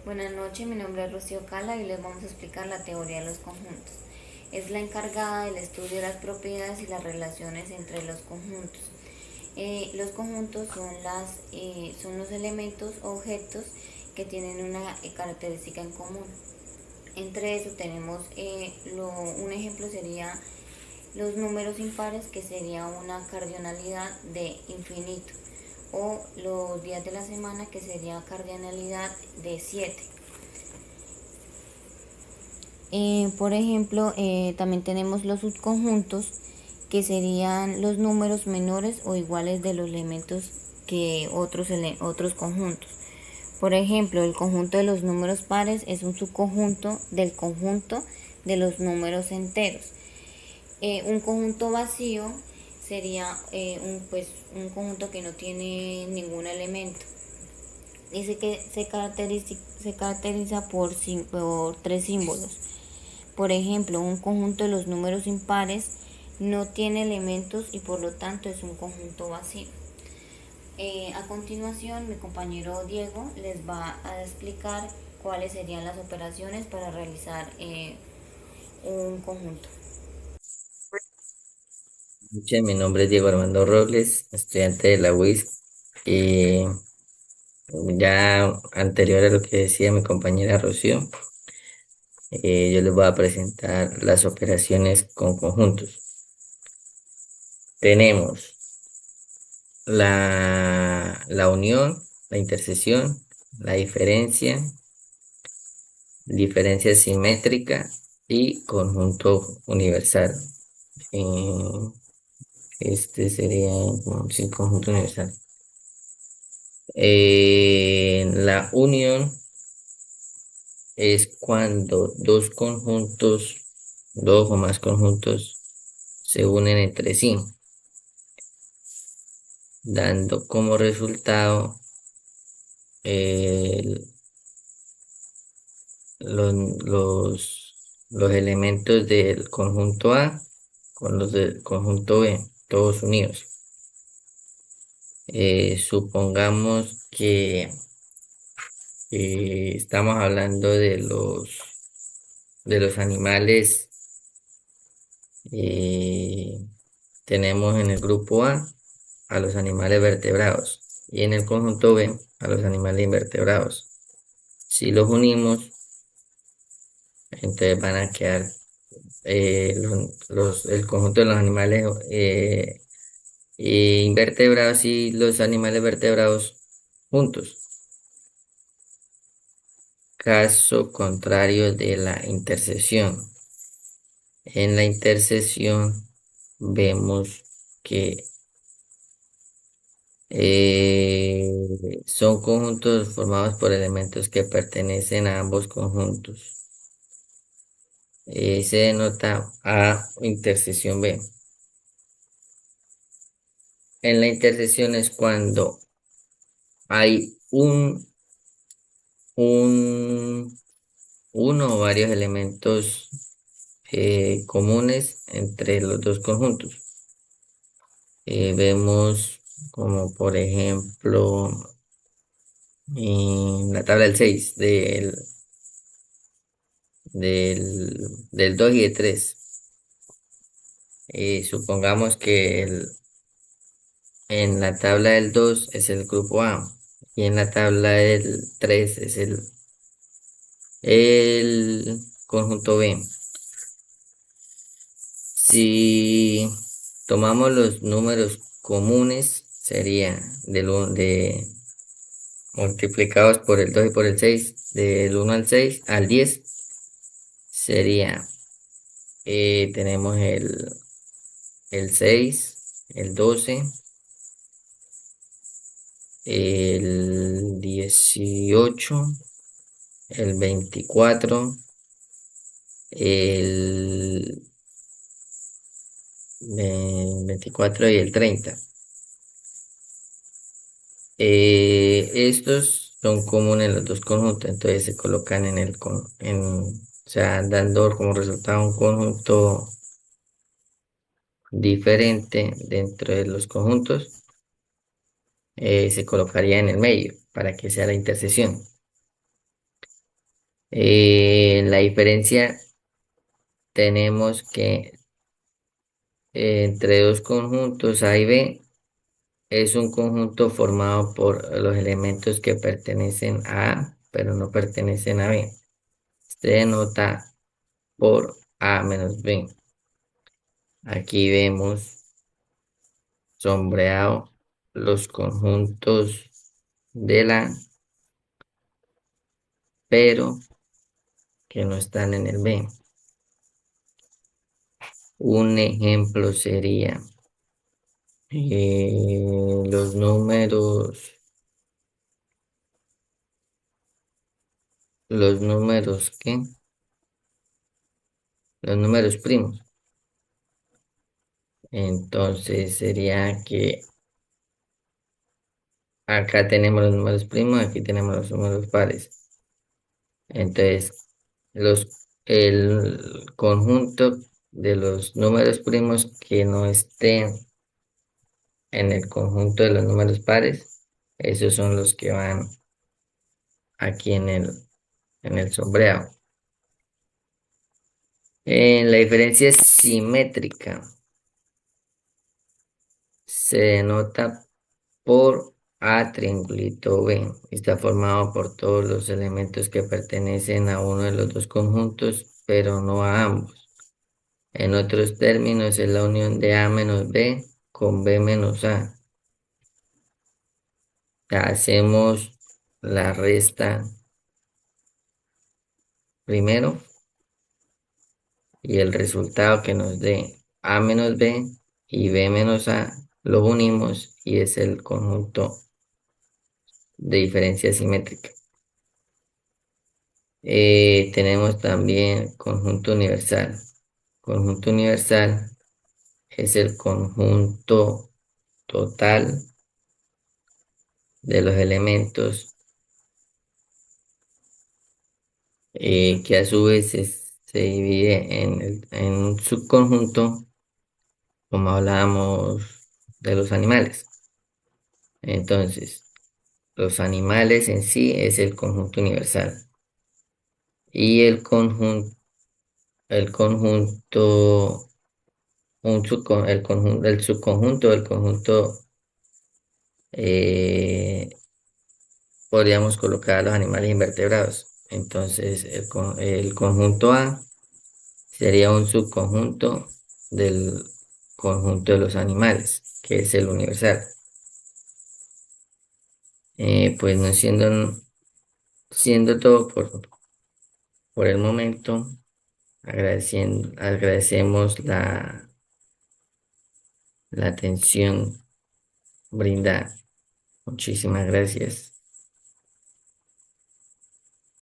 Buenas noches, mi nombre es Rocío Cala y les vamos a explicar la teoría de los conjuntos. Es la encargada del estudio de las propiedades y las relaciones entre los conjuntos. Los conjuntos son los elementos o objetos que tienen una característica en común. Entre eso tenemos un ejemplo sería los números impares, que sería una cardinalidad de infinito, o los días de la semana, que sería cardinalidad de 7. Por ejemplo, también tenemos los subconjuntos, que serían los números menores o iguales de los elementos que otros conjuntos. Por ejemplo, el conjunto de los números pares es un subconjunto del conjunto de los números enteros. Un conjunto vacío sería un conjunto que no tiene ningún elemento. Dice que se caracteriza por tres símbolos. Por ejemplo, un conjunto de los números impares no tiene elementos y por lo tanto es un conjunto vacío. A continuación, mi compañero Diego les va a explicar cuáles serían las operaciones para realizar un conjunto. Mi nombre es Diego Armando Robles, estudiante de la UIS. Y ya anterior a lo que decía mi compañera Rocío, yo les voy a presentar las operaciones con conjuntos. Tenemos la unión, la intersección, la diferencia simétrica y conjunto universal. Eh, este sería sí, conjunto universal. La unión es cuando dos o más conjuntos se unen entre sí, dando como resultado eh, los, los, los elementos del conjunto A con los del conjunto B, todos unidos. Supongamos que estamos hablando de los animales. eh, Tenemos en el grupo a los animales vertebrados y en el conjunto B a los animales invertebrados. Si los unimos, entonces van a quedar el conjunto de los animales invertebrados y los animales vertebrados juntos. Caso contrario de la intersección. En la intersección vemos que son conjuntos formados por elementos que pertenecen a ambos conjuntos. Se denota A intersección B. En la intersección es cuando hay un, uno o varios elementos comunes entre los dos conjuntos. Vemos como por ejemplo en la tabla del 6 del 2 y del 3. Supongamos que en la tabla del 2 es el grupo A y en la tabla del 3 es el conjunto B. Si tomamos los números comunes, sería multiplicados por el 2 y por el 6, del 1 al 6, al 10, sería, tenemos el 6, el 12, el 18, el 24, el 24 y el 30. Estos son comunes en los dos conjuntos, entonces se colocan o sea, dando como resultado un conjunto diferente dentro de los conjuntos. Se colocaría en el medio para que sea la intersección. La diferencia tenemos que entre dos conjuntos A y B es un conjunto formado por los elementos que pertenecen a A, pero no pertenecen a B. Se denota por A menos B. Aquí vemos sombreado los conjuntos de la, pero que no están en el B. Un ejemplo sería los números, ¿qué? Los números primos. Entonces sería que acá tenemos los números primos, aquí tenemos los números pares. Entonces, el conjunto de los números primos que no estén en el conjunto de los números pares, esos son los que van aquí en el sombreado. La diferencia es simétrica. Se denota por A triangulito B. Está formado por todos los elementos que pertenecen a uno de los dos conjuntos, pero no a ambos. En otros términos, es la unión de A menos B con B menos A. Hacemos la resta primero y el resultado que nos dé A menos B y B menos A lo unimos y es el conjunto de diferencia simétrica. Tenemos también conjunto universal. Conjunto universal es el conjunto total de los elementos que a su vez se divide en un subconjunto, como hablábamos de los animales. Entonces, los animales en sí es el conjunto universal. Y el conjunto, el subconjunto del conjunto, eh, podríamos colocar a los animales invertebrados. Entonces, el conjunto A sería un subconjunto del conjunto de los animales, que es el universal. Pues no siendo todo por el momento, agradecemos la atención brindada. Muchísimas gracias.